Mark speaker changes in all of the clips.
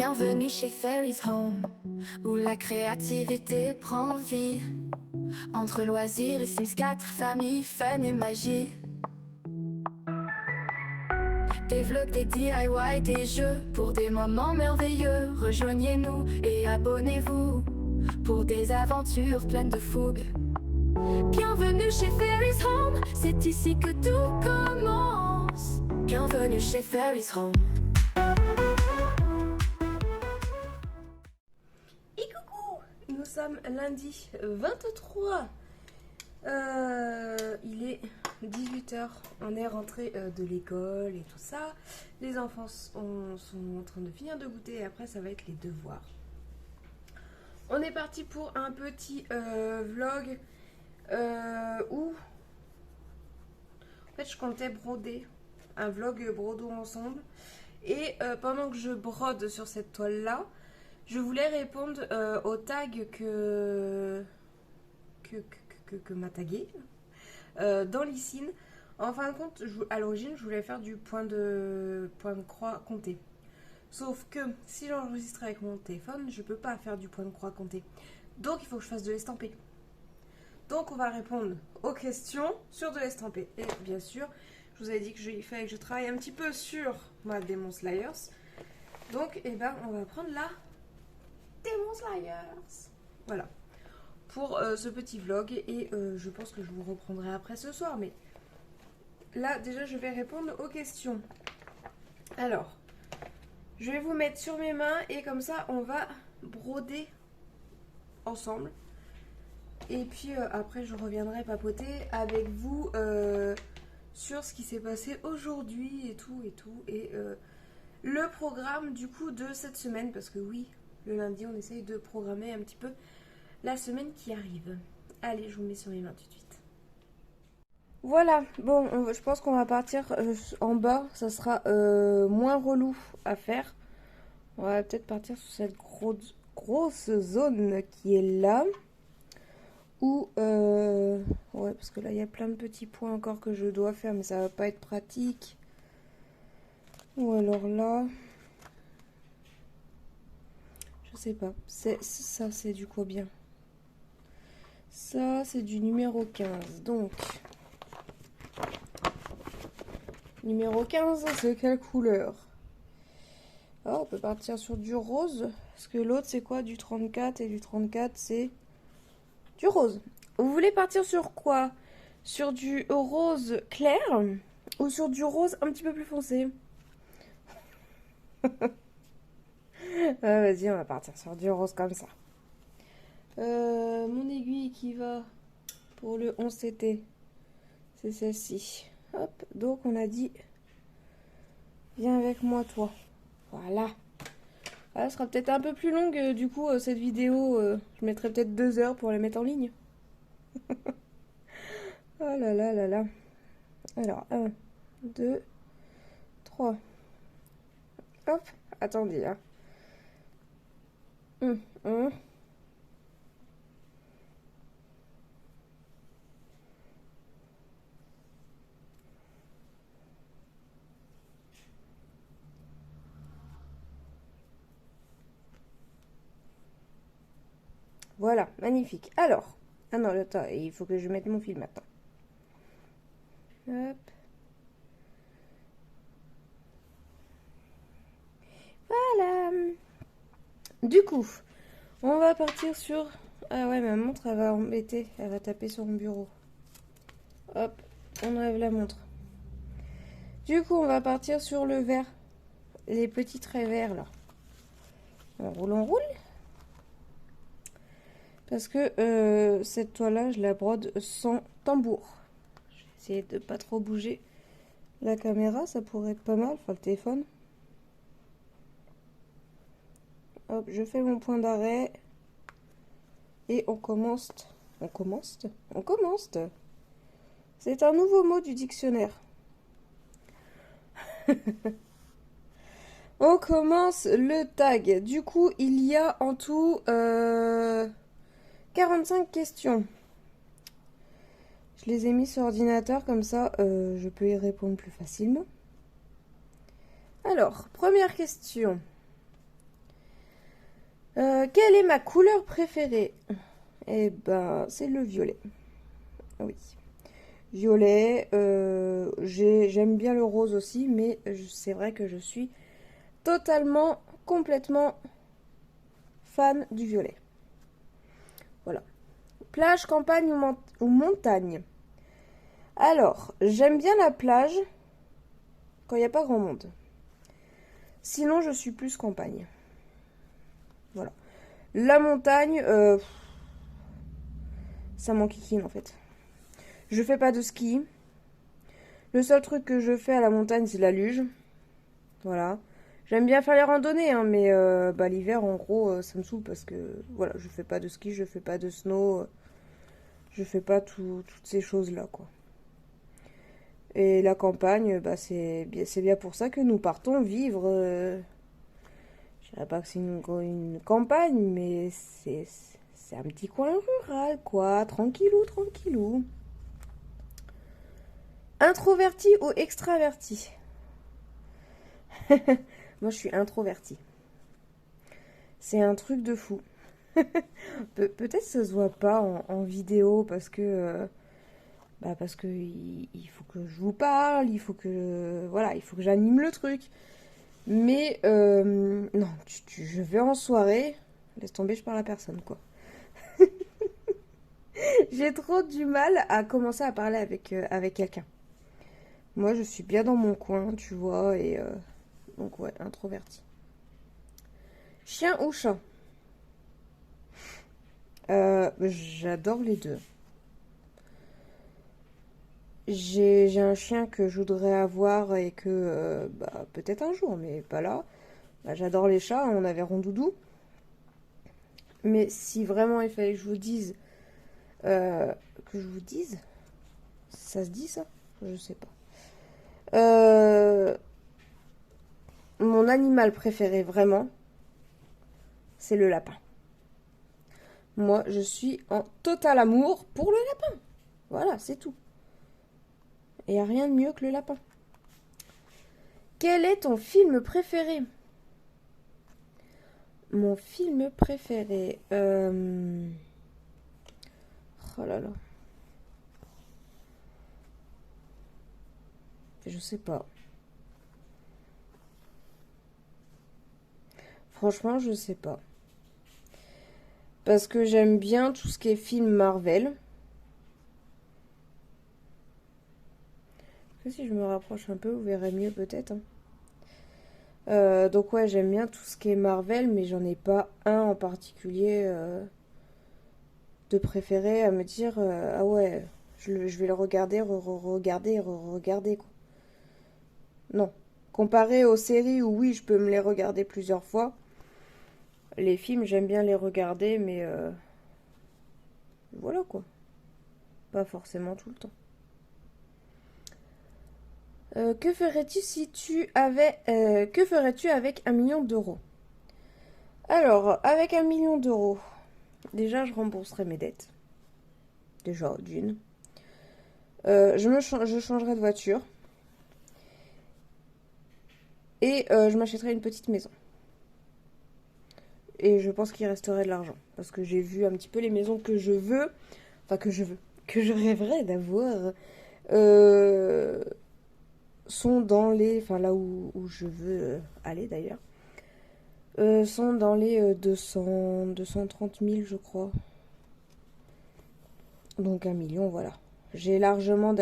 Speaker 1: Bienvenue chez Fairy's Home, où la créativité prend vie. Entre loisirs et Sims 4, famille, fun et magie. Des vlogs, des DIY, des jeux, pour des moments merveilleux. Rejoignez-nous et abonnez-vous, pour des aventures pleines de fougue. Bienvenue chez Fairy's Home, c'est ici que tout commence. Bienvenue chez Fairy's Home.
Speaker 2: Et coucou! Nous sommes lundi 23. Il est 18h. On est rentré de l'école et tout ça. Les enfants sont en train de finir de goûter et après ça va être les devoirs. On est parti pour un petit vlog où en fait je comptais broder. Un vlog brodons ensemble. Et pendant que je brode sur cette toile là, je voulais répondre au tag que m'a tagué dans l'ICIN. En fin de compte, à l'origine, je voulais faire du point de croix compté. Sauf que si j'enregistre avec mon téléphone, je peux pas faire du point de croix compté. Donc il faut que je fasse de l'estampé. Donc on va répondre aux questions sur de l'estampé. Et bien sûr, je vous avais dit que il fallait que je travaille un petit peu sur ma Demon Slayers. Donc on va prendre la Demon Slayers. Voilà. Pour ce petit vlog. Et je pense que je vous reprendrai après ce soir. Mais là, déjà, je vais répondre aux questions. Alors, je vais vous mettre sur mes mains. Et comme ça, on va broder ensemble. Et puis après, je reviendrai papoter avec vous sur ce qui s'est passé aujourd'hui et tout. Et le programme du coup de cette semaine. Parce que oui, le lundi, on essaye de programmer un petit peu la semaine qui arrive. Allez, je vous mets sur les mains tout de suite. Voilà, bon, je pense qu'on va partir en bas. Ça sera moins relou à faire. On va peut-être partir sur cette grosse zone qui est là. Ou, ouais, parce que là, il y a plein de petits points encore que je dois faire, mais ça va pas être pratique. Ou alors là... Je sais pas. Ça, c'est du quoi bien? Ça, c'est du numéro 15. Donc, numéro 15, c'est quelle couleur? Oh, on peut partir sur du rose. Parce que l'autre, c'est quoi? Du 34. Et du 34, c'est du rose. Vous voulez partir sur quoi? Sur du rose clair ou sur du rose un petit peu plus foncé? Vas-y, on va partir sur du rose comme ça. Mon aiguille qui va pour le 11CT, c'est celle-ci. Hop, donc on a dit, viens avec moi toi. Voilà. Ah, elle sera peut-être un peu plus longue, du coup, cette vidéo, je mettrai peut-être 2 heures pour la mettre en ligne. Oh là là là là. Alors, 1, 2, 3. Hop, attendez, hein. 1. Voilà, magnifique. Alors, ah non, attends, il faut que je mette mon fil maintenant. Hop. Voilà. Du coup, on va partir sur... Ah ouais, ma montre, elle va embêter. Elle va taper sur mon bureau. Hop, on enlève la montre. Du coup, on va partir sur le vert. Les petits traits verts, là. On roule. Parce que cette toile-là, je la brode sans tambour. Je vais essayer de pas trop bouger la caméra. Ça pourrait être pas mal. Enfin, le téléphone. Hop, je fais mon point d'arrêt. Et on commence. On commence. C'est un nouveau mot du dictionnaire. On commence le tag. Du coup, il y a en tout 45 questions. Je les ai mis sur ordinateur, comme ça je peux y répondre plus facilement. Alors, première question. Quelle est ma couleur préférée? Eh ben, c'est le violet. Oui. Violet, j'aime bien le rose aussi, mais c'est vrai que je suis totalement, complètement fan du violet. Voilà. Plage, campagne ou montagne? Alors, j'aime bien la plage quand il n'y a pas grand monde. Sinon, je suis plus campagne. Voilà. La montagne, ça m'enquiquine en fait. Je fais pas de ski. Le seul truc que je fais à la montagne, c'est la luge. Voilà. J'aime bien faire les randonnées, hein, mais l'hiver, en gros, ça me saoule parce que voilà, je fais pas de ski, je fais pas de snow, je fais pas toutes ces choses-là, quoi. Et la campagne, c'est bien pour ça que nous partons vivre. Je dirais pas que c'est une campagne, mais c'est un petit coin rural, quoi. Tranquillou, tranquillou. Introverti ou extraverti? Moi, je suis introvertie. C'est un truc de fou. Peut-être ça se voit pas en vidéo parce que il faut que je vous parle, il faut que voilà, il faut que j'anime le truc. Mais non, je vais en soirée, laisse tomber, je parle à personne quoi. J'ai trop du mal à commencer à parler avec quelqu'un. Moi, je suis bien dans mon coin, tu vois, et donc ouais, introverti. Chien ou chat? J'adore les deux. J'ai un chien que je voudrais avoir et que peut-être un jour, mais pas là. J'adore les chats, on avait Rondoudou. Mais si vraiment il fallait que je vous dise, euh, que je vous dise, ça se dit ça? Je sais pas. Mon animal préféré vraiment, c'est le lapin. Moi, je suis en total amour pour le lapin. Voilà, c'est tout. Et il n'y a rien de mieux que le lapin. Quel est ton film préféré? Mon film préféré. Oh là là. Je sais pas. Franchement, je sais pas. Parce que j'aime bien tout ce qui est film Marvel. Si je me rapproche un peu, vous verrez mieux peut-être, hein. Donc ouais, j'aime bien tout ce qui est Marvel, mais j'en ai pas un en particulier de préféré à me dire ah ouais, je vais le regarder, regarder, regarder quoi. Non. Comparé aux séries où oui, je peux me les regarder plusieurs fois, les films j'aime bien les regarder, mais voilà quoi, pas forcément tout le temps. Que ferais-tu si tu avais que ferais-tu avec 1 million d'euros? Alors, avec 1 million d'euros, déjà je rembourserais mes dettes. Déjà, d'une. Je changerais de voiture. Et je m'achèterais une petite maison. Et je pense qu'il resterait de l'argent. Parce que j'ai vu un petit peu les maisons que je veux. Enfin, que je rêverais d'avoir. Euh, sont dans les... Enfin, là où je veux aller d'ailleurs. Sont dans les 230 000, je crois. Donc 1 million, voilà. J'ai largement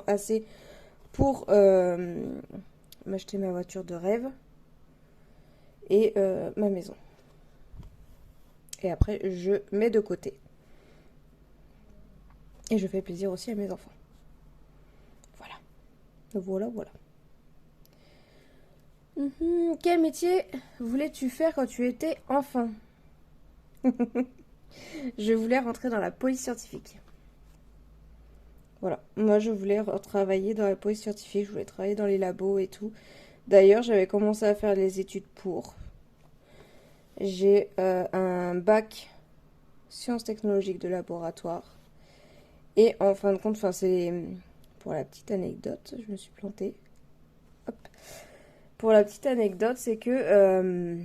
Speaker 2: assez pour m'acheter ma voiture de rêve et ma maison. Et après, je mets de côté. Et je fais plaisir aussi à mes enfants. Voilà. Voilà, voilà. Quel métier voulais-tu faire quand tu étais enfant? Je voulais rentrer dans la police scientifique. Voilà. Moi, je voulais travailler dans la police scientifique. Je voulais travailler dans les labos et tout. D'ailleurs, j'avais commencé à faire les études pour. J'ai un bac sciences technologiques de laboratoire. Et en fin de compte, c'est pour la petite anecdote, je me suis plantée. Hop. Pour la petite anecdote, c'est que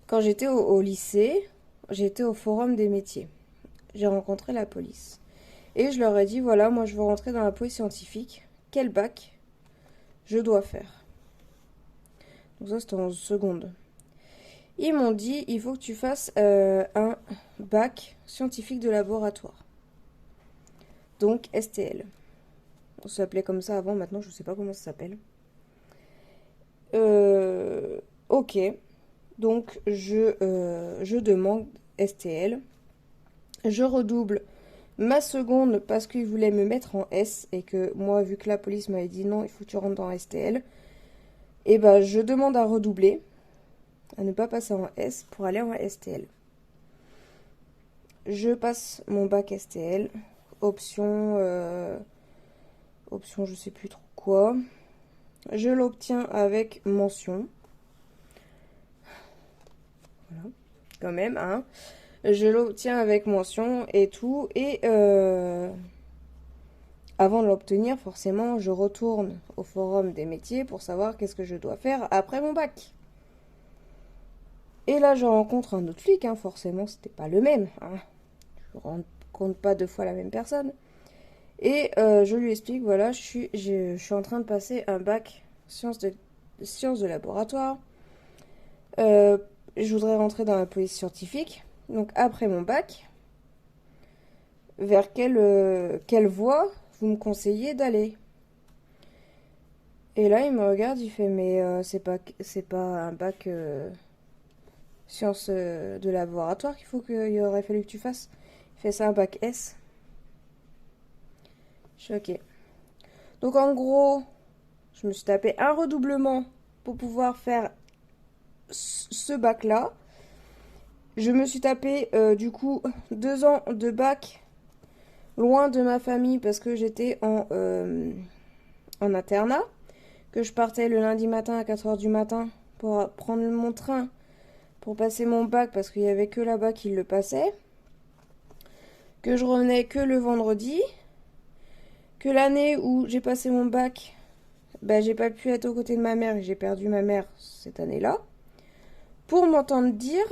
Speaker 2: Quand j'étais au lycée, j'étais au forum des métiers. J'ai rencontré la police. Et je leur ai dit, voilà, moi je veux rentrer dans la police scientifique. Quel bac je dois faire? Donc ça, c'était en seconde. Ils m'ont dit, il faut que tu fasses un bac scientifique de laboratoire. Donc STL. On s'appelait comme ça avant, maintenant je ne sais pas comment ça s'appelle. Ok. Donc je demande STL. Je redouble ma seconde parce qu'ils voulaient me mettre en S et que moi, vu que la police m'avait dit non, il faut que tu rentres dans STL, et ben je demande à redoubler, à ne pas passer en S pour aller en STL. Je passe mon bac STL, option je sais plus trop quoi. Je l'obtiens avec mention. Voilà, quand même, hein. Je l'obtiens avec mention et tout. Et avant de l'obtenir, forcément, je retourne au forum des métiers pour savoir qu'est-ce que je dois faire après mon bac. Et là, je rencontre un autre flic, hein. Forcément, c'était pas le même, hein. Je rencontre pas deux fois la même personne. Et je lui explique, voilà, je suis en train de passer un bac sciences de laboratoire. Je voudrais rentrer dans la police scientifique. Donc après mon bac, vers quelle voie vous me conseillez d'aller? Et là, il me regarde, il fait, mais c'est pas un bac sciences de laboratoire qu'il aurait fallu que tu fasses. Il fait ça un bac S. Je suis ok. Donc en gros, je me suis tapé un redoublement pour pouvoir faire ce bac-là. Je me suis tapé du coup 2 ans de bac loin de ma famille parce que j'étais en internat, que je partais le lundi matin à 4h du matin pour prendre mon train pour passer mon bac parce qu'il n'y avait que là-bas qui le passait, que je revenais que le vendredi, que l'année où j'ai passé mon bac, bah, j'ai pas pu être aux côtés de ma mère et j'ai perdu ma mère cette année-là, pour m'entendre dire...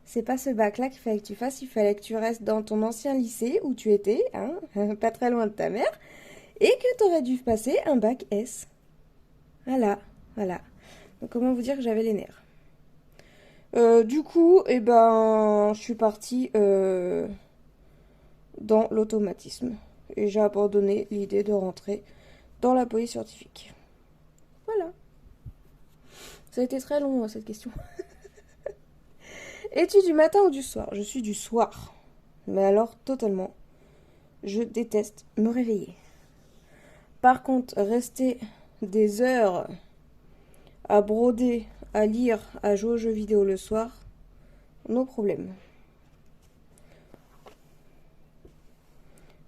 Speaker 2: C'est pas ce bac-là qu'il fallait que tu fasses, il fallait que tu restes dans ton ancien lycée où tu étais, hein, pas très loin de ta mère, et que tu aurais dû passer un bac S. Voilà, voilà. Donc comment vous dire que j'avais les nerfs. Du coup, eh ben, je suis partie dans l'automatisme. Et j'ai abandonné l'idée de rentrer dans la police scientifique. Voilà. Ça a été très long, cette question. Es-tu du matin ou du soir? Je suis du soir. Mais alors, totalement. Je déteste me réveiller. Par contre, rester des heures à broder, à lire, à jouer aux jeux vidéo le soir, no problème.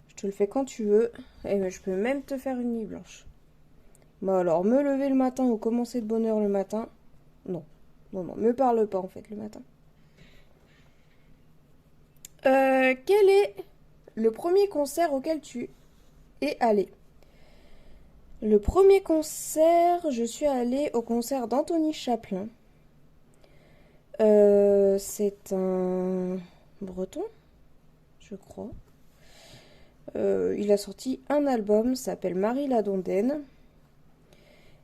Speaker 2: Je te le fais quand tu veux, et je peux même te faire une nuit blanche. Bah alors, me lever le matin ou commencer de bonne heure le matin, non. Non, non, me parle pas en fait le matin. Quel est le premier concert auquel tu es allé? Le premier concert, je suis allée au concert d'Anthony Chaplin. C'est un breton, je crois. Il a sorti un album, s'appelle Marie la Dondaine.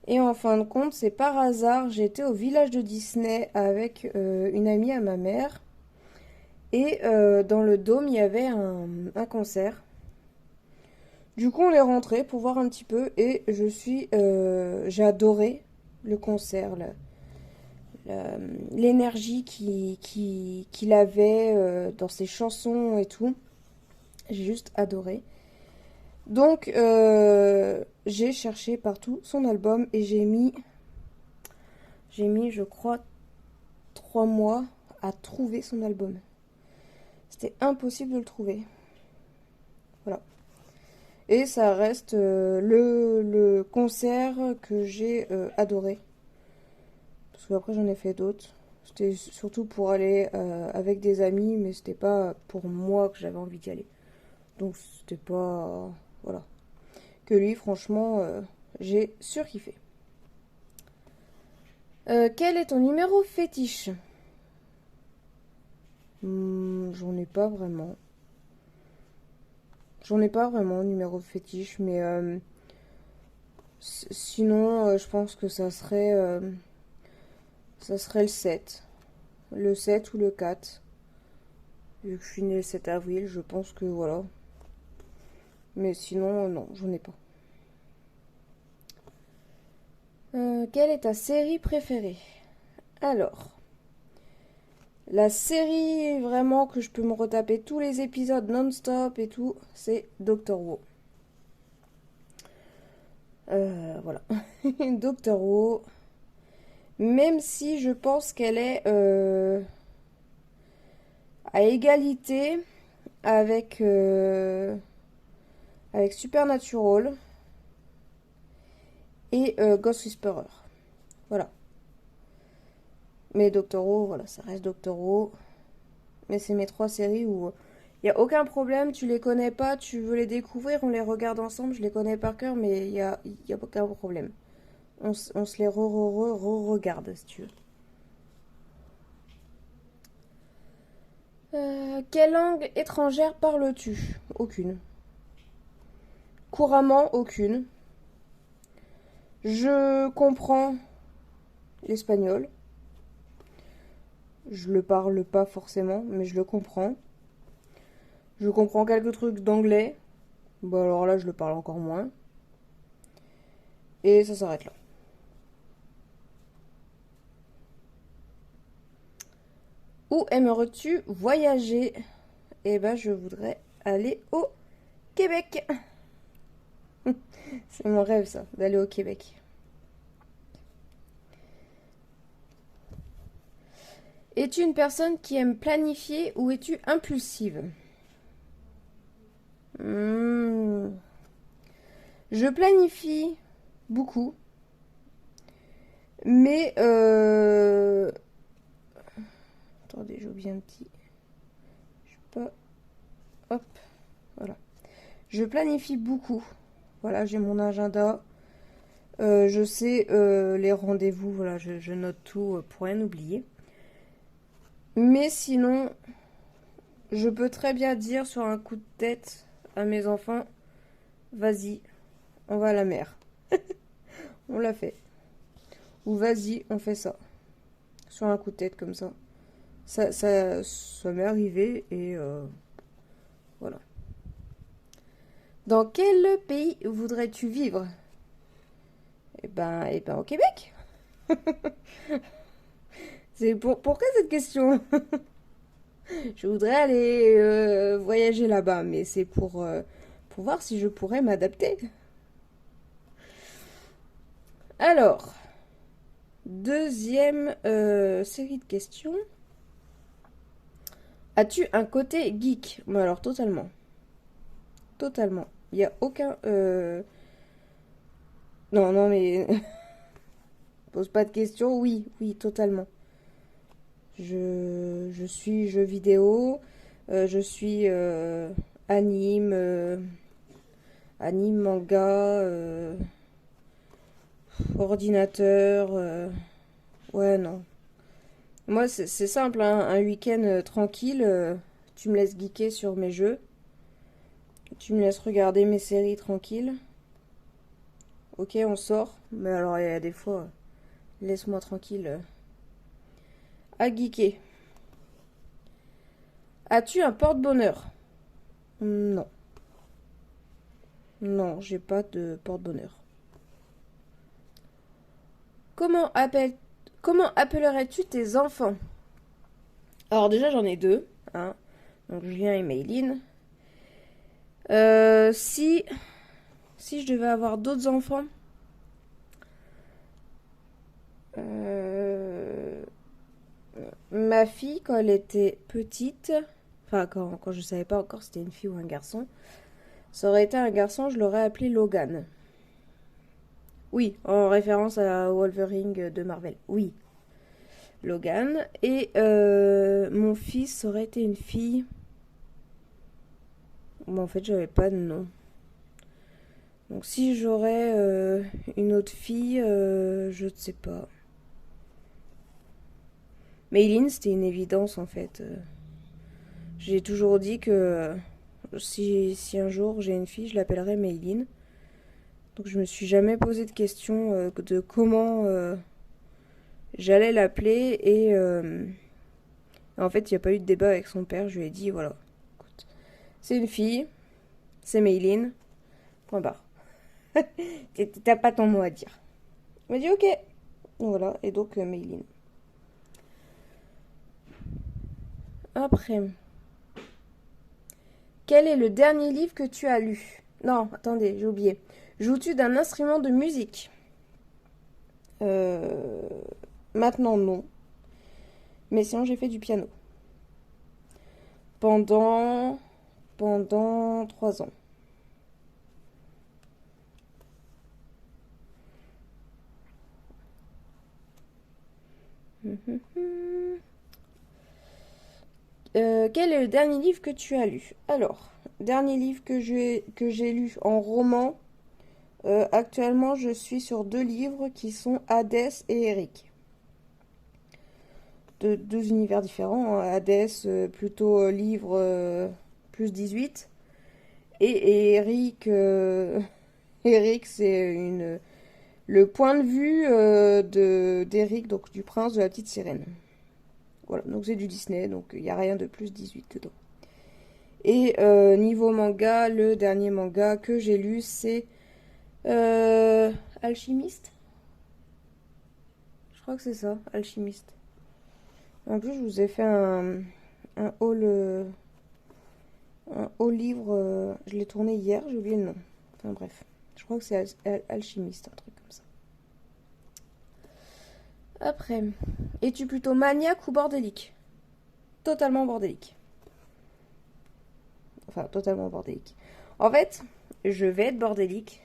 Speaker 2: Et en fin de compte, c'est par hasard, j'étais au village de Disney avec une amie à ma mère. Et dans le dôme, il y avait un concert. Du coup, on est rentré pour voir un petit peu et j'ai adoré le concert, l'énergie qu'il avait dans ses chansons et tout. J'ai juste adoré. Donc, j'ai cherché partout son album et j'ai mis, je crois, 3 mois à trouver son album. C'était impossible de le trouver. Voilà. Et ça reste le concert que j'ai adoré. Parce qu'après j'en ai fait d'autres. C'était surtout pour aller avec des amis, mais c'était pas pour moi que j'avais envie d'y aller. Donc c'était pas... voilà. Que lui, franchement, j'ai surkiffé. Quel est ton numéro fétiche? J'en ai pas vraiment. J'en ai pas vraiment, numéro fétiche, mais sinon, je pense que ça serait le 7. Le 7 ou le 4. Vu que je suis née le 7 avril, je pense que voilà. Mais sinon, non, j'en ai pas. Quelle est ta série préférée? Alors, la série vraiment que je peux me retaper tous les épisodes non-stop et tout, c'est Doctor Who. Voilà. Doctor Who. Même si je pense qu'elle est à égalité avec, avec Supernatural et Ghost Whisperer. Voilà. Mais Doctor Who, voilà, ça reste Doctor Who. Mais c'est mes 3 séries où il n'y a aucun problème, tu les connais pas, tu veux les découvrir, on les regarde ensemble, je les connais par cœur, mais y a aucun problème. On se les re-regarde, si tu veux. Quelle langue étrangère parles-tu? Aucune. Couramment, aucune. Je comprends l'espagnol. Je le parle pas forcément, mais je le comprends. Je comprends quelques trucs d'anglais. Bah alors là, je le parle encore moins. Et ça s'arrête là. Où aimerais-tu voyager? Eh ben, je voudrais aller au Québec. C'est mon rêve, ça, d'aller au Québec. Es-tu une personne qui aime planifier ou es-tu impulsive? Je planifie beaucoup, mais attendez, j'ai oublié un petit. Je sais pas. Hop, voilà. Je planifie beaucoup. Voilà, j'ai mon agenda. Je sais les rendez-vous. Voilà, je note tout pour rien oublier. Mais sinon, je peux très bien dire sur un coup de tête à mes enfants, vas-y, on va à la mer. On l'a fait. Ou vas-y, on fait ça. Sur un coup de tête comme ça. Ça m'est arrivé et voilà. Dans quel pays voudrais-tu vivre? Eh ben au Québec. Pourquoi cette question? Je voudrais aller voyager là-bas, mais c'est pour voir si je pourrais m'adapter. Alors, deuxième série de questions. As-tu un côté geek? Mais alors, totalement. Totalement. Il n'y a aucun... Non, mais... Pose pas de questions. Oui, totalement. Je suis jeux vidéo. Je suis anime. Anime, manga. Ordinateur. Ouais, non. Moi, c'est simple, hein, un week-end tranquille. Tu me laisses geeker sur mes jeux. Tu me laisses regarder mes séries tranquilles. Ok, on sort. Mais alors, il y a des fois, laisse-moi tranquille à geeker. As-tu un porte-bonheur? Non. Non, j'ai pas de porte-bonheur. Comment appellerais-tu tes enfants? Alors déjà, j'en ai 2. Hein. Donc Julien et Mayline. Si je devais avoir d'autres enfants, ma fille, quand elle était petite, enfin quand je savais pas encore si c'était une fille ou un garçon, ça aurait été un garçon, je l'aurais appelé Logan. Oui, en référence à Wolverine de Marvel. Oui, Logan. Et mon fils aurait été une fille. Bon, en fait, j'avais pas de nom. Donc si j'aurais une autre fille, je ne sais pas. Mayline, c'était une évidence en fait. J'ai toujours dit que si un jour j'ai une fille, je l'appellerai Mayline. Donc je me suis jamais posé de question de comment j'allais l'appeler en fait il n'y a pas eu de débat avec son père. Je lui ai dit voilà, écoute, c'est une fille, c'est Mayline, point barre. T'as pas ton mot à dire. Il m'a dit ok. Voilà, et donc Mayline. Après, quel est le dernier livre que tu as lu? Non, attendez, j'ai oublié. Joues-tu d'un instrument de musique? Maintenant, non. Mais sinon, j'ai fait du piano. Pendant 3 ans. Quel est le dernier livre que tu as lu? Alors, dernier livre que j'ai lu en roman. Actuellement, je suis sur 2 livres qui sont Hadès et Eric. Deux univers différents. Hein. Hadès, plutôt livre plus 18. Et Eric, Eric c'est le point de vue d'Eric, donc du prince de la petite sirène. Voilà, donc c'est du Disney, donc il n'y a rien de plus 18 dedans. Et niveau manga, le dernier manga que j'ai lu, c'est Alchimiste. Je crois que c'est ça, Alchimiste. En plus, je vous ai fait un haul livre. Je l'ai tourné hier, j'ai oublié le nom. Enfin bref, je crois que c'est Alchimiste, un truc comme ça. Après, es-tu plutôt maniaque ou bordélique? Totalement bordélique. Enfin, totalement bordélique. En fait, je vais être bordélique.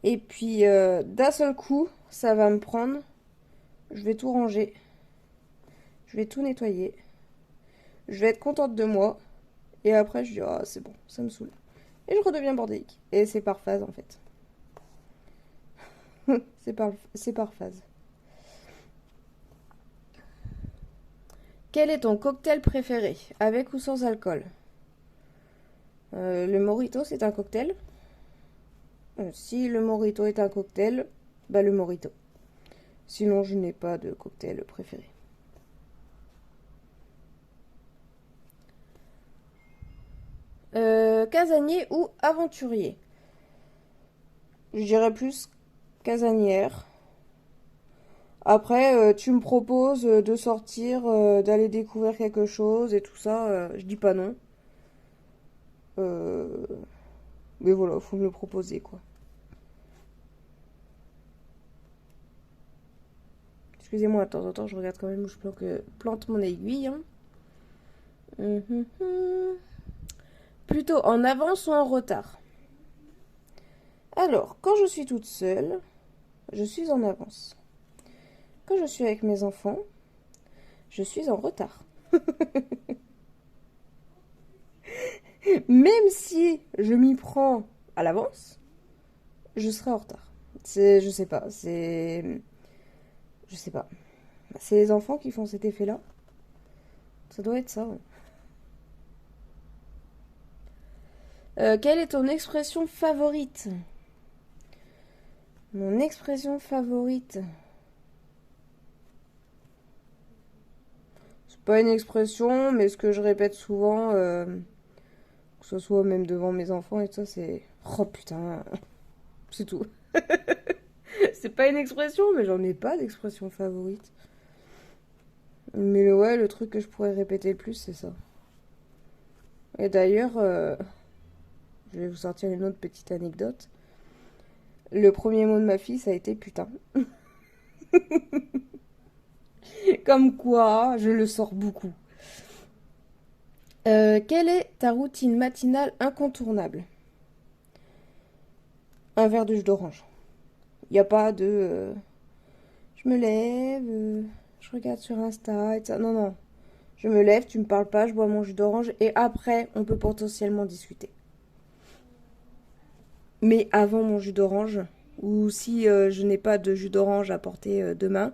Speaker 2: Et puis, d'un seul coup, ça va me prendre. Je vais tout ranger. Je vais tout nettoyer. Je vais être contente de moi. Et après, je dis, ah, c'est bon, ça me saoule. Et je redeviens bordélique. Et c'est par phase, en fait. c'est par phase. Quel est ton cocktail préféré, avec ou sans alcool? Le mojito, c'est un cocktail. Si le mojito est un cocktail, bah le mojito. Sinon, je n'ai pas de cocktail préféré. Casanier ou aventurier? Je dirais plus casanière. Après, tu me proposes de sortir, d'aller découvrir quelque chose et tout ça, je dis pas non. Mais voilà, faut me le proposer, quoi. Excusez-moi, de temps en temps, je regarde quand même où je plante mon aiguille. Hein. Plutôt en avance ou en retard? Alors, quand je suis toute seule, je suis en avance. Quand je suis avec mes enfants, je suis en retard. Même si je m'y prends à l'avance, je serai en retard. Je sais pas, je sais pas. C'est les enfants qui font cet effet-là. Ça doit être ça. Ouais. Quelle est ton expression favorite? Mon expression favorite. C'est pas une expression, mais ce que je répète souvent, que ce soit même devant mes enfants et tout ça, c'est oh putain, c'est tout. C'est pas une expression, mais j'en ai pas d'expression favorite. Mais ouais, le truc que je pourrais répéter le plus, c'est ça. Et d'ailleurs, je vais vous sortir une autre petite anecdote. Le premier mot de ma fille, ça a été putain. Comme quoi, je le sors beaucoup. Quelle est ta routine matinale incontournable? Un verre de jus d'orange. Il n'y a pas de... je me lève, je regarde sur Insta, et ça. Non, non. Je me lève, tu me parles pas, je bois mon jus d'orange et après, on peut potentiellement discuter. Mais avant mon jus d'orange, ou si je n'ai pas de jus d'orange à porter demain,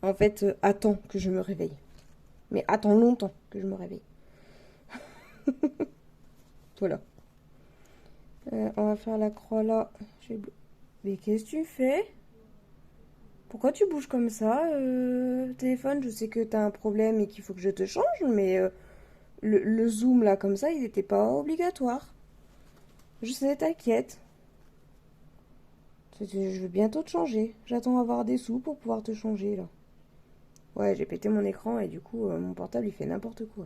Speaker 2: en fait, attend que je me réveille. Mais attend longtemps que je me réveille. Voilà. On va faire la croix là. Mais qu'est-ce que tu fais? Pourquoi tu bouges comme ça, téléphone? Je sais que t'as un problème et qu'il faut que je te change, mais le zoom là comme ça, il n'était pas obligatoire. Je sais, t'inquiète. Je veux bientôt te changer. J'attends avoir des sous pour pouvoir te changer là. Ouais, j'ai pété mon écran et du coup, mon portable il fait n'importe quoi.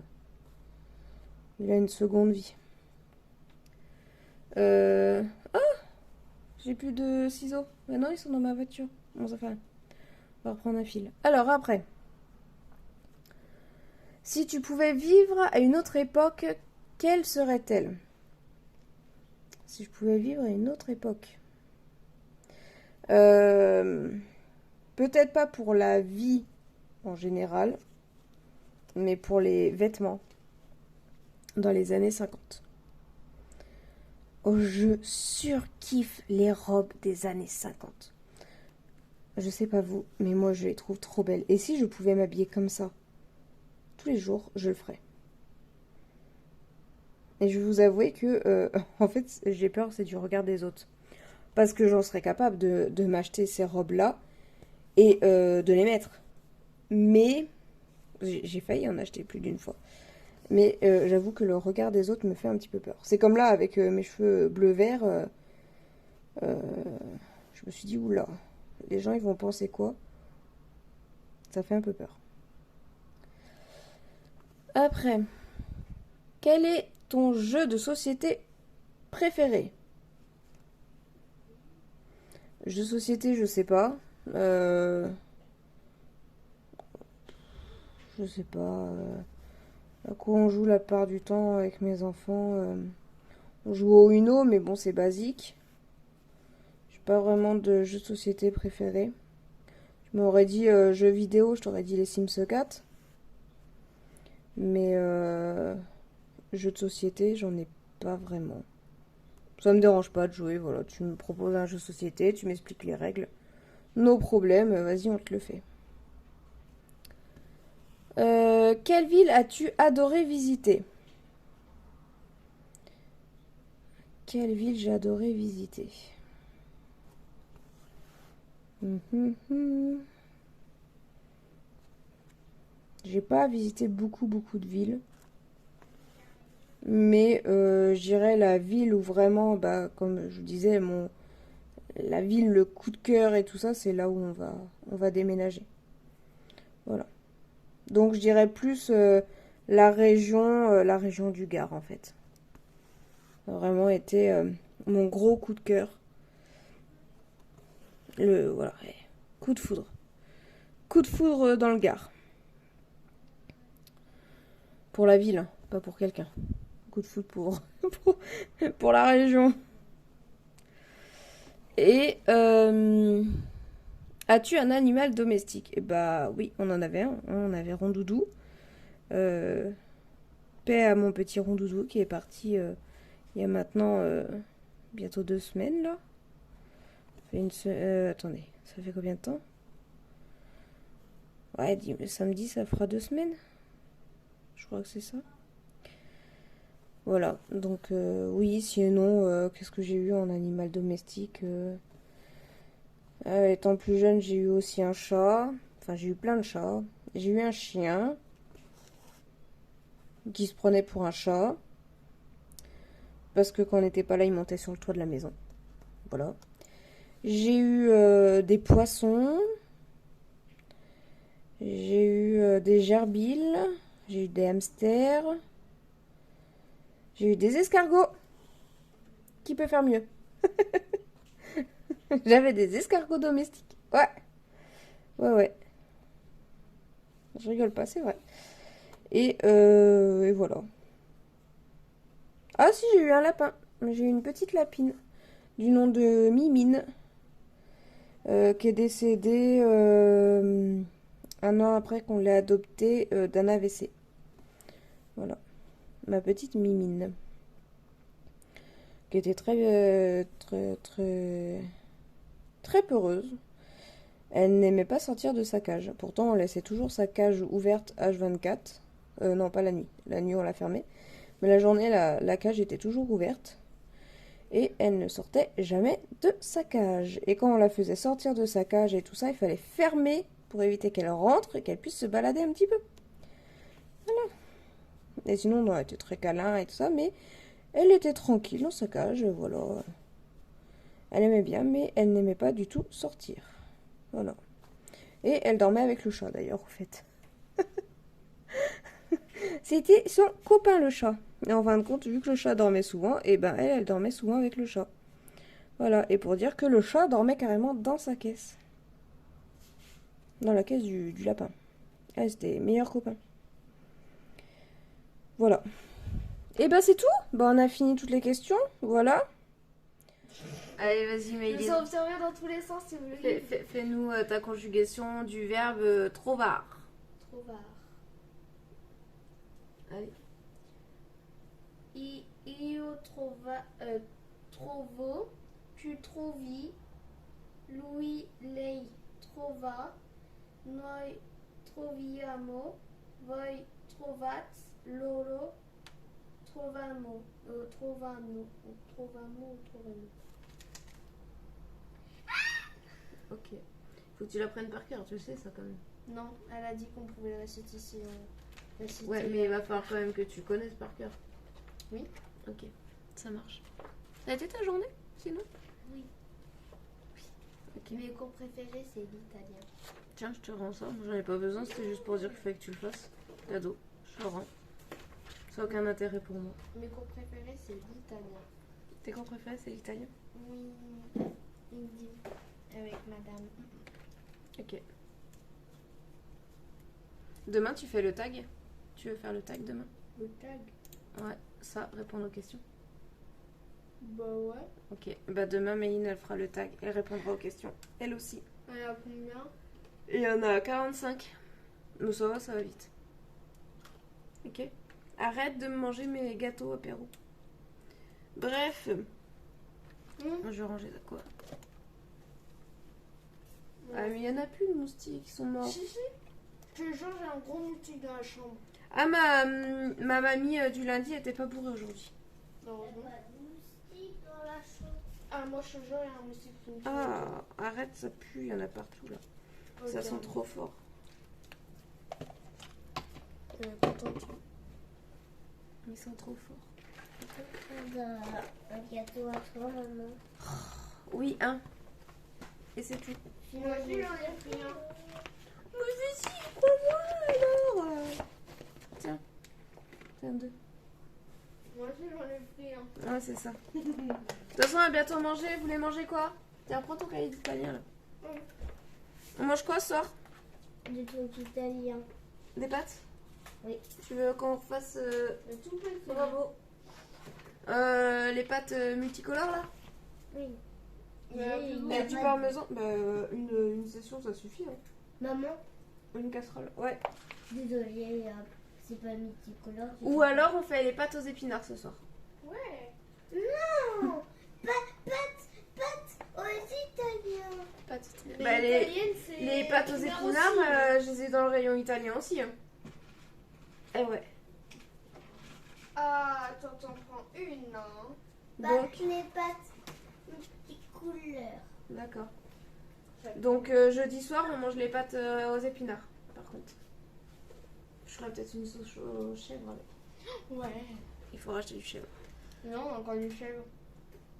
Speaker 2: Il a une seconde vie. Ah, j'ai plus de ciseaux. Maintenant, ils sont dans ma voiture. Bon, ça fait rien. On va reprendre un fil. Alors après, si tu pouvais vivre à une autre époque, quelle serait-elle? Si je pouvais vivre à une autre époque. Peut-être pas pour la vie en général, mais pour les vêtements dans les années 50. Oh, je surkiffe les robes des années 50. Je sais pas vous, mais moi je les trouve trop belles. Et si je pouvais m'habiller comme ça tous les jours, je le ferais. Et je vais vous avouer que, en fait, j'ai peur, c'est du regard des autres. Parce que j'en serais capable de m'acheter ces robes-là et de les mettre. Mais j'ai failli en acheter plus d'une fois. Mais j'avoue que le regard des autres me fait un petit peu peur. C'est comme là, avec mes cheveux bleu-vert, je me suis dit, oula, les gens, ils vont penser quoi? Ça fait un peu peur. Après, quel est ton jeu de société préféré? Jeu de société, je sais pas. Je sais pas. À quoi on joue la part du temps avec mes enfants? On joue au Uno, mais bon, c'est basique. J'ai pas vraiment de jeu de société préféré. Je m'aurais dit jeux vidéo, je t'aurais dit les Sims 4. Mais jeux de société, j'en ai pas vraiment. Ça me dérange pas de jouer, voilà. Tu me proposes un jeu de société, tu m'expliques les règles. No problème, vas-y, on te le fait. Quelle ville as-tu adoré visiter? Quelle ville j'ai adoré visiter? J'ai pas visité beaucoup de villes. Mais je dirais la ville où vraiment, bah, comme je vous disais, la ville, le coup de cœur et tout ça, c'est là où on va déménager. Voilà. Donc je dirais plus la région du Gard en fait. Ça a vraiment été mon gros coup de cœur. Voilà, coup de foudre. Coup de foudre dans le Gard. Pour la ville, hein, pas pour quelqu'un. Coup de foudre pour la région. Et as-tu un animal domestique? Eh bah oui, on en avait un. On avait Rondoudou. Paix à mon petit Rondoudou qui est parti il y a maintenant bientôt 2 semaines là. Attendez, ça fait combien de temps? Ouais, samedi ça fera 2 semaines. Je crois que c'est ça. Voilà, donc oui, sinon, qu'est-ce que j'ai eu en animal domestique? Étant plus jeune, j'ai eu aussi un chat. Enfin, j'ai eu plein de chats. J'ai eu un chien qui se prenait pour un chat. Parce que quand on n'était pas là, il montait sur le toit de la maison. Voilà. J'ai eu des poissons. J'ai eu des gerbilles. J'ai eu des hamsters. J'ai eu des escargots. Qui peut faire mieux? J'avais des escargots domestiques. Ouais. Ouais. Je rigole pas, c'est vrai. Et voilà. Ah si, j'ai eu un lapin. J'ai eu une petite lapine du nom de Mimine qui est décédée un an après qu'on l'ait adoptée d'un AVC. Voilà. Ma petite Mimine. Qui était très peureuse. Elle n'aimait pas sortir de sa cage. Pourtant, on laissait toujours sa cage ouverte H24. Non, pas la nuit. La nuit, on l'a fermée. Mais la journée, la cage était toujours ouverte. Et elle ne sortait jamais de sa cage. Et quand on la faisait sortir de sa cage et tout ça, il fallait fermer pour éviter qu'elle rentre et qu'elle puisse se balader un petit peu. Voilà. Et sinon, on était très câlin et tout ça, mais elle était tranquille dans sa cage, voilà. Elle aimait bien, mais elle n'aimait pas du tout sortir. Voilà. Et elle dormait avec le chat, d'ailleurs, au fait. C'était son copain, le chat. Et en fin de compte, vu que le chat dormait souvent, et ben elle dormait souvent avec le chat. Voilà. Et pour dire que le chat dormait carrément dans sa caisse. Dans la caisse du lapin. Ah, c'était meilleurs copains. Voilà. Et ben c'est tout. Ben on a fini toutes les questions. Voilà. Allez, vas-y,
Speaker 3: Je
Speaker 2: Maïline.
Speaker 3: sens observer dans tous les sens si vous voulez.
Speaker 2: Fais-nous ta conjugation du verbe trovar.
Speaker 3: Trovar.
Speaker 2: Allez.
Speaker 3: Io trovo, tu trovi, lui, lei trova, noi troviamo, voi trovate, loro trovamo, trovamo.
Speaker 2: Ok. Faut que tu l'apprennes par cœur, tu sais ça quand même.
Speaker 3: Non, elle a dit qu'on pouvait réciter si réciter.
Speaker 2: Ouais, mais il va falloir quand même que tu connaisses par cœur.
Speaker 3: Oui.
Speaker 2: Ok, ça marche. Ça a été ta journée, sinon?
Speaker 3: Oui.
Speaker 2: Ok.
Speaker 3: Mes cours préférés, c'est l'italien.
Speaker 2: Tiens, je te rends ça. J'en ai pas besoin, c'était juste pour dire qu'il fallait que tu le fasses. Cadeau, je le rends. Ça n'a aucun intérêt pour moi.
Speaker 3: Mes cours préférés, c'est l'italien.
Speaker 2: Tes cours préférés, c'est l'italien?
Speaker 3: Oui. Indie. Avec madame.
Speaker 2: Ok. Demain, tu fais le tag? Tu veux faire le tag demain?
Speaker 3: Le tag.
Speaker 2: Ouais, ça, répondre aux questions.
Speaker 3: Bah ouais.
Speaker 2: Ok, bah demain, Méline, elle fera le tag. Elle répondra aux questions. Elle aussi.
Speaker 3: Il y en a combien?
Speaker 2: Il y en a 45. Mais ça va vite. Ok. Arrête de me manger mes gâteaux apéro. Bref. Je vais ranger quoi? Ah, mais il y en a plus de moustiques, ils sont morts.
Speaker 3: Si. Je te jure, j'ai un gros moustique dans la chambre.
Speaker 2: Ah, ma mamie du lundi était pas bourrée aujourd'hui.
Speaker 3: Heureusement. Ah, moi, je te jure, il y a un moustique qui me tue.
Speaker 2: Ah, arrête, ça pue, il y en a partout là. Ça
Speaker 3: Ok.
Speaker 2: sent trop fort.
Speaker 3: Contente.
Speaker 2: Ils sont trop forts.
Speaker 4: Un gâteau à toi, maman.
Speaker 2: Oui, un. Et c'est tout.
Speaker 3: Moi aussi, j'en ai pris un.
Speaker 2: Moi aussi, crois-moi alors. Tiens. Tiens, deux.
Speaker 3: Moi aussi, j'en ai pris un.
Speaker 2: Ouais, c'est ça. De toute façon, on va bientôt manger. Vous voulez manger quoi? Tiens, prends ton cahier d'italien là. On mange quoi ce soir?
Speaker 4: Du truc italien.
Speaker 2: Des pâtes?
Speaker 4: Oui.
Speaker 2: Tu veux qu'on fasse
Speaker 3: Tout petit.
Speaker 2: bravo. Les pâtes multicolores là?
Speaker 4: Oui.
Speaker 3: Mais
Speaker 2: Et du parmesan? Bah, une session ça suffit. Hein.
Speaker 4: Maman,
Speaker 2: Une casserole. Ouais.
Speaker 4: désolée, c'est pas multicolore.
Speaker 2: Ou alors on fait les pâtes aux épinards ce soir.
Speaker 3: Ouais.
Speaker 4: Non, pâtes aux Italiens.
Speaker 2: Pâtes.
Speaker 3: Mais
Speaker 2: Bah,
Speaker 3: l'italienne, c'est.
Speaker 2: les pâtes aux
Speaker 3: épinards
Speaker 2: épinards,
Speaker 3: aussi.
Speaker 2: je les ai dans le rayon italien aussi. Hein. Eh ouais.
Speaker 3: Ah, attends, t'en prends une, hein.
Speaker 2: Donc,
Speaker 4: Les pâtes multicouleurs.
Speaker 2: d'accord. Donc jeudi soir, on mange les pâtes aux épinards. Par contre, je ferai peut-être une sauce au chèvre avec.
Speaker 3: Ouais.
Speaker 2: Il faut racheter du chèvre.
Speaker 3: Non, encore du chèvre.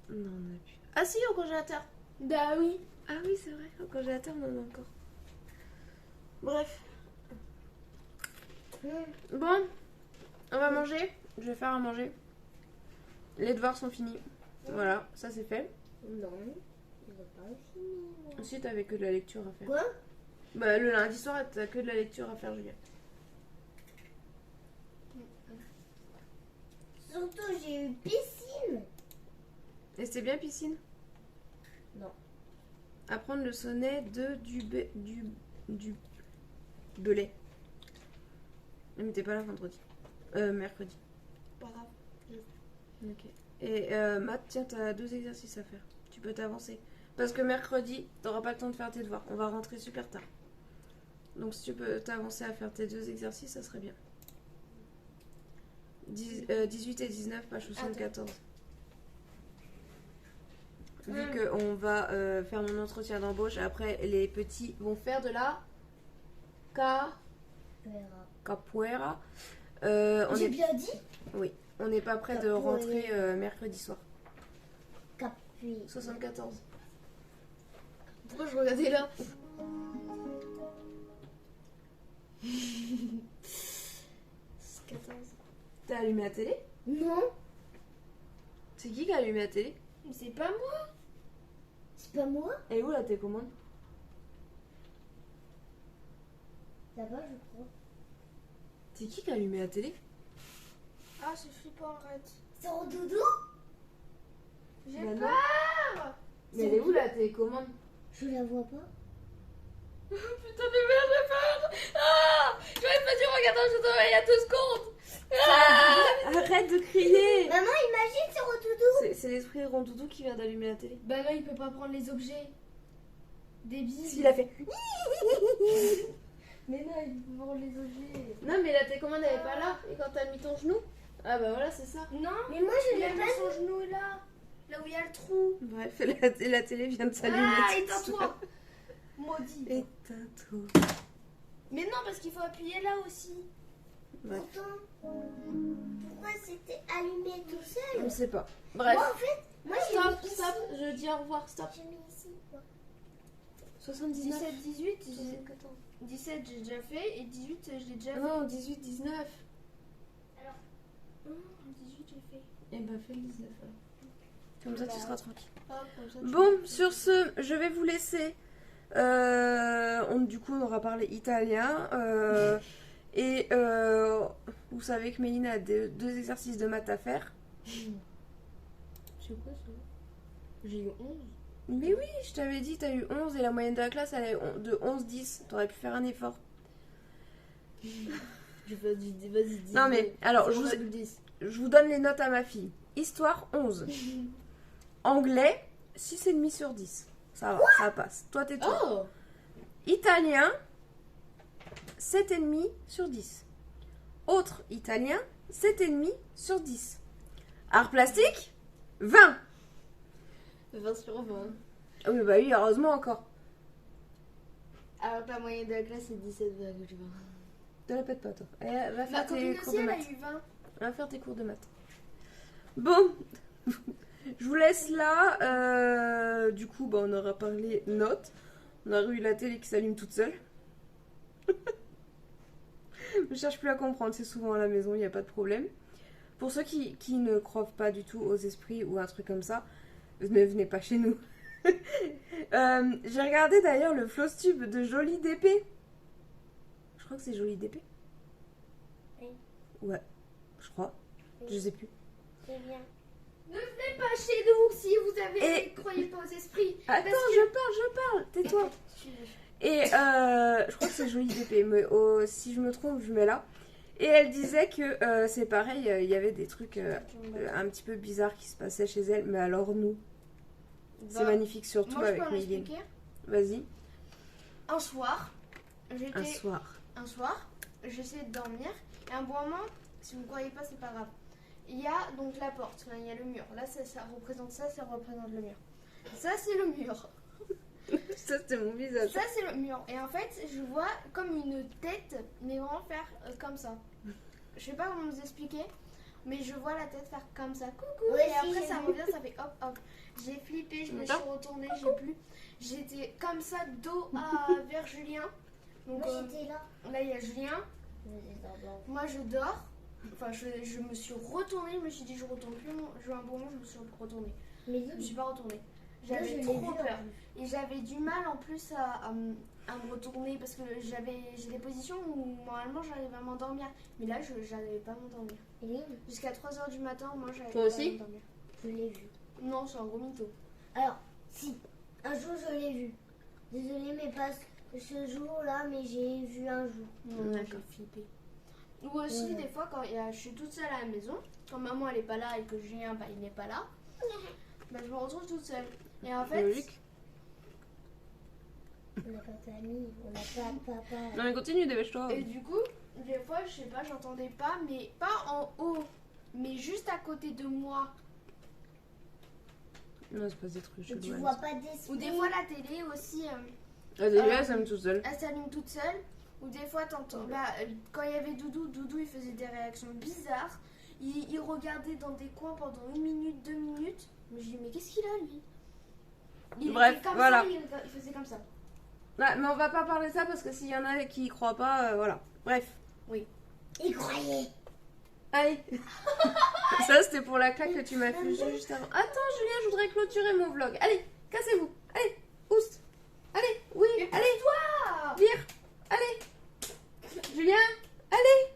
Speaker 2: Non, on a plus. Ah si, au congélateur.
Speaker 3: Bah oui.
Speaker 2: Ah oui, c'est vrai, au congélateur, on en a encore. Bref. Bon, on va manger. Je vais faire à manger. Les devoirs sont finis. Voilà, ça c'est fait.
Speaker 4: Non, il va pas finir.
Speaker 2: Ensuite, t'avais que de la lecture à faire.
Speaker 4: Quoi?
Speaker 2: Bah, le lundi soir, t'as que de la lecture à faire, Juliette.
Speaker 4: Surtout, j'ai eu piscine.
Speaker 2: Et c'était bien piscine?
Speaker 4: Non.
Speaker 2: Apprendre le sonnet du belay. Mais t'es pas là vendredi. Mercredi.
Speaker 3: Pas grave.
Speaker 2: Ok. Et maths, tiens, t'as 2 exercices à faire. Tu peux t'avancer. Parce que mercredi, t'auras pas le temps de faire tes devoirs. On va rentrer super tard. Donc si tu peux t'avancer à faire tes 2 exercices, ça serait bien. 18 et 19, page 74. Vu qu'on va faire mon entretien d'embauche, après les petits vont faire de la capoeira.
Speaker 4: J'ai bien dit
Speaker 2: Oui, on n'est pas prêt de
Speaker 4: Capoeira.
Speaker 2: rentrer mercredi soir.
Speaker 4: Capi.
Speaker 2: 74.
Speaker 3: Pourquoi je regardais là? 14.
Speaker 2: T'as allumé la télé?
Speaker 4: Non,
Speaker 2: C'est qui a allumé la télé?
Speaker 3: Mais c'est pas moi.
Speaker 4: c'est pas moi.
Speaker 2: Elle est où la télécommande?
Speaker 4: Là-bas, je crois.
Speaker 2: C'est qui a allumé la télé?
Speaker 3: Ah, c'est flippant, arrête.
Speaker 4: C'est en doudou.
Speaker 3: J'ai
Speaker 2: Bah non.
Speaker 3: peur.
Speaker 2: Mais elle est où la télécommande?
Speaker 4: Je la vois pas.
Speaker 3: Putain de merde, j'ai peur. Ah, j'aurais pas dû regarder je te il y a 2 secondes. Ah.
Speaker 2: Arrête de crier!
Speaker 4: Maman, imagine, c'est en doudou.
Speaker 2: C'est l'esprit rondoudou qui vient d'allumer la télé.
Speaker 3: Bah non, il peut pas prendre les objets. Débile.
Speaker 2: S'il a fait.
Speaker 3: Mais non, il peut prendre les objets.
Speaker 2: Non, mais la télécommande elle est pas là. Et quand t'as mis ton genou? Ah bah voilà, c'est ça.
Speaker 3: Non,
Speaker 4: Mais moi, je
Speaker 3: il a
Speaker 4: l'ai
Speaker 3: mis
Speaker 4: pas.
Speaker 3: son genou là. Là où il y a le trou.
Speaker 2: Bref, la télé vient de s'allumer.
Speaker 3: Ah,
Speaker 2: toute seule.
Speaker 3: éteins-toi. Maudit.
Speaker 2: Éteins-toi.
Speaker 3: Mais non, parce qu'il faut appuyer là aussi.
Speaker 2: Bref,
Speaker 4: Pourtant, pourquoi c'était allumé tout seul?
Speaker 2: on sait pas. Bref.
Speaker 4: Moi, en fait, moi, j'ai
Speaker 3: Stop,
Speaker 4: mis ici.
Speaker 3: stop. Je dis au revoir, stop.
Speaker 4: J'ai mis ici. Moi.
Speaker 2: 79.
Speaker 3: 17, 18,
Speaker 2: 14.
Speaker 3: 17 j'ai déjà fait et 18 je l'ai déjà fait.
Speaker 2: Non, 18, 19.
Speaker 3: Oh, 18 j'ai fait.
Speaker 2: Eh ben fais le 19 alors. Comme ça tu seras tranquille.
Speaker 3: Hop, comme ça, tu
Speaker 2: Bon,
Speaker 3: peux-
Speaker 2: sur ce, je vais vous laisser. Du coup, on aura parlé italien. Et vous savez que Mélina a 2 exercices de maths à faire.
Speaker 3: C'est quoi ça? J'ai eu 11.
Speaker 2: Mais oui, je t'avais dit, t'as eu 11 et la moyenne de la classe, elle est de 11-10. T'aurais pu faire un effort.
Speaker 3: Vas-y, dis.
Speaker 2: Non mais, alors,
Speaker 3: C'est 10.
Speaker 2: je vous donne les notes à ma fille. Histoire, 11. Anglais, 6,5 sur 10. Ça va, ça passe. Toi, tais-toi.
Speaker 3: Oh!
Speaker 2: Italien, 7,5 sur 10. Autre italien, 7,5 sur 10. Art plastique, 20.
Speaker 3: 20 sur 20.
Speaker 2: Ah oui, bah oui, heureusement encore.
Speaker 3: Alors que la moyenne de la classe c'est 17,20.
Speaker 2: Te la pète pas, toi. Va
Speaker 3: Ma
Speaker 2: faire tes
Speaker 3: copine
Speaker 2: cours
Speaker 3: aussi
Speaker 2: de
Speaker 3: elle a
Speaker 2: maths.
Speaker 3: eu 20.
Speaker 2: Va faire tes cours de maths. Bon, je vous laisse là. Du coup, bah, on aura parlé notes. On a eu la télé qui s'allume toute seule. Je cherche plus à comprendre, c'est souvent à la maison, il n'y a pas de problème. Pour ceux qui ne croient pas du tout aux esprits ou un truc comme ça, ne venez pas chez nous. J'ai regardé d'ailleurs le Flowstube de Jolie DP. Je crois que c'est Jolie DP.
Speaker 4: Oui.
Speaker 2: Ouais, je crois. Je sais plus.
Speaker 4: C'est bien.
Speaker 3: Ne venez pas chez nous si vous avez
Speaker 2: Et-
Speaker 3: croyez pas aux esprits.
Speaker 2: Attends, je parle, tais-toi. Et je crois que c'est Jolie DP, mais si je me trompe, je mets là. Et elle disait que c'est pareil, il y avait des trucs un petit peu bizarres qui se passaient chez elle, mais alors nous, c'est magnifique, surtout
Speaker 3: Moi je
Speaker 2: avec
Speaker 3: peux
Speaker 2: Méline.
Speaker 3: l'expliquer.
Speaker 2: Vas-y.
Speaker 3: Un soir,
Speaker 2: Un
Speaker 3: j'étais
Speaker 2: soir.
Speaker 3: j'essayais de dormir et à un bon moment, si vous ne croyez pas, c'est pas grave. Il y a donc la porte, enfin, il y a le mur. Là, ça représente ça, ça représente le mur. Ça, c'est le mur.
Speaker 2: Ça, c'était mon visage.
Speaker 3: Ça, c'est le mur. Et en fait, je vois comme une tête, mais vraiment faire comme ça. Je sais pas comment vous expliquer, mais je vois la tête faire comme ça. Coucou.
Speaker 4: Ouais,
Speaker 3: et
Speaker 4: si,
Speaker 3: après,
Speaker 4: j'ai
Speaker 3: ça
Speaker 4: vu.
Speaker 3: revient, ça fait hop, hop. J'ai flippé, je me suis retournée, j'ai plus. J'étais comme ça, dos vers Julien. Donc
Speaker 4: Moi, j'étais là.
Speaker 3: là, il y a Julien.
Speaker 4: J'étais dans blanc.
Speaker 3: Moi, je dors. Enfin, je me suis retournée. Je me suis dit, je retourne plus. Je un bon moment, je me suis retournée.
Speaker 4: Mais
Speaker 3: Je me suis pas retournée.
Speaker 4: Moi, je
Speaker 3: J'avais
Speaker 4: l'ai
Speaker 3: trop
Speaker 4: vu en
Speaker 3: peur.
Speaker 4: plus.
Speaker 3: Et j'avais du mal en plus à me retourner parce que j'ai des positions où normalement j'arrive à m'endormir. Mais là, je n'arrivais pas à m'endormir.
Speaker 4: Oui,
Speaker 3: Jusqu'à 3h du matin, moi, j'arrivais
Speaker 2: Toi
Speaker 3: pas
Speaker 2: aussi
Speaker 3: à m'endormir.
Speaker 4: je l'ai vu.
Speaker 3: Non, c'est un gros mytho.
Speaker 4: Alors, si, un jour je l'ai vu. Désolée, mais pas ce jour-là, mais j'ai vu un jour.
Speaker 3: Non,
Speaker 2: D'accord.
Speaker 3: j'ai flippé. Ou aussi,
Speaker 4: Ouais.
Speaker 3: des fois, quand je suis toute seule à la maison, quand maman elle est pas là et que Julien il n'est pas là, bah, je me retrouve toute seule. Et en fait,
Speaker 2: Logique.
Speaker 4: On n'a pas de famille, on n'a pas de papa.
Speaker 2: Non mais continue, dépêche-toi.
Speaker 3: Et du coup, des fois, je sais pas, j'entendais pas, mais pas en haut, mais juste à côté de moi.
Speaker 2: Non, c'est pas des trucs
Speaker 4: Et
Speaker 2: chelous.
Speaker 4: tu
Speaker 2: Alice.
Speaker 4: vois pas d'esprit.
Speaker 3: Ou des fois, la télé aussi,
Speaker 2: Ah, déjà, ça me tout seul.
Speaker 3: elle s'allume toute seule. Ou des fois, t'entends. Bah, quand il y avait Doudou, il faisait des réactions bizarres. Il regardait dans des coins pendant 1 minute, 2 minutes. Mais je dis, mais qu'est-ce qu'il a, lui? Il
Speaker 2: Bref,
Speaker 3: était comme
Speaker 2: voilà.
Speaker 3: ça, il faisait comme ça.
Speaker 2: Ouais, mais on va pas parler de ça parce que s'il y en a qui y croient pas, voilà. Bref.
Speaker 4: Il croyait.
Speaker 2: Allez. Ça, c'était pour la claque que tu m'as fait juste avant. Attends, Julien, je voudrais clôturer mon vlog. Allez, cassez-vous. Allez, oust. Allez, oui, allez.
Speaker 3: Toi
Speaker 2: Vire. Allez. Julien, allez.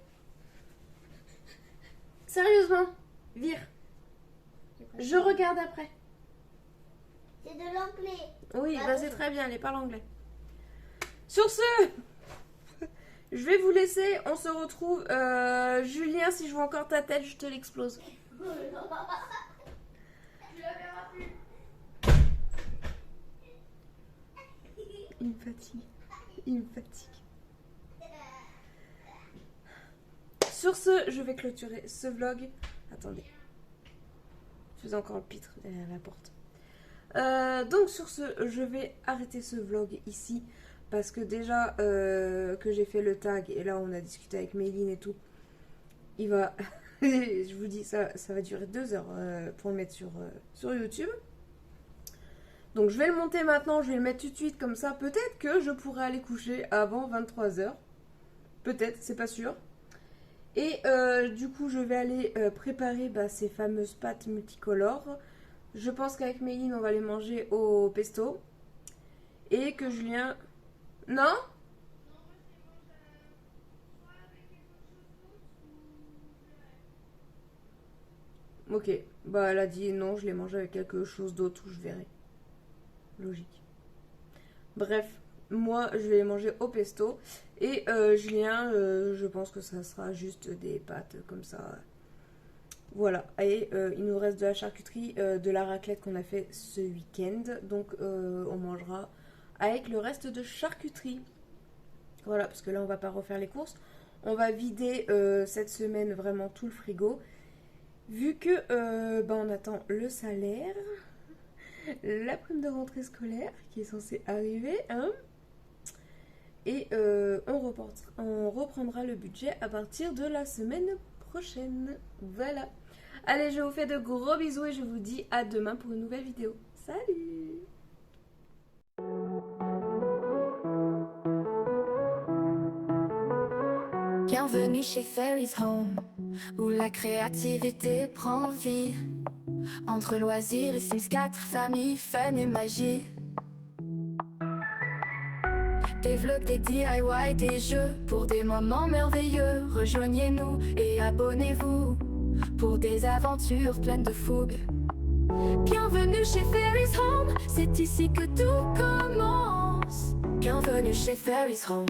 Speaker 2: Sérieusement, vire. Je regarde après.
Speaker 4: C'est de l'anglais.
Speaker 2: Oui, bah c'est très bien, elle parle anglais. Sur ce, je vais vous laisser. On se retrouve. Julien, si je vois encore ta tête, je te l'explose.
Speaker 3: Tu la verras plus.
Speaker 2: Il me fatigue. Il me fatigue. Sur ce, je vais clôturer ce vlog. Attendez. Je faisais encore le pitre derrière la porte. Donc sur ce, je vais arrêter ce vlog ici. Parce que déjà que j'ai fait le tag et là on a discuté avec Méline et tout. Il va... je vous dis, ça va durer 2 heures pour le mettre sur YouTube. Donc je vais le monter maintenant, je vais le mettre tout de suite comme ça. Peut-être que je pourrai aller coucher avant 23 h. Peut-être, c'est pas sûr. Et du coup je vais aller préparer ces fameuses pâtes multicolores. Je pense qu'avec Méline on va les manger au pesto. Et que Julien... Non ? Ok, bah elle a dit non, je les mange avec quelque chose d'autre ou je verrai. Logique. Bref, moi je vais les manger au pesto. Et Julien, je pense que ça sera juste des pâtes comme ça. Voilà, et il nous reste de la charcuterie, de la raclette qu'on a fait ce week-end. Donc on mangera avec le reste de charcuterie. Voilà, parce que là on va pas refaire les courses. On va vider cette semaine vraiment tout le frigo. Vu que on attend le salaire, la prime de rentrée scolaire qui est censée arriver, hein. Et on reprendra le budget à partir de la semaine prochaine. Voilà. Allez, je vous fais de gros bisous et je vous dis à demain pour une nouvelle vidéo. Salut!
Speaker 1: Bienvenue chez Fairy's Home, où la créativité prend vie. Entre loisirs et Sims 4, famille, fun et magie. Des vlogs, des DIY, des jeux, pour des moments merveilleux. Rejoignez-nous et abonnez-vous, pour des aventures pleines de fougue. Bienvenue chez Fairy's Home, c'est ici que tout commence. Bienvenue chez Fairy's Home.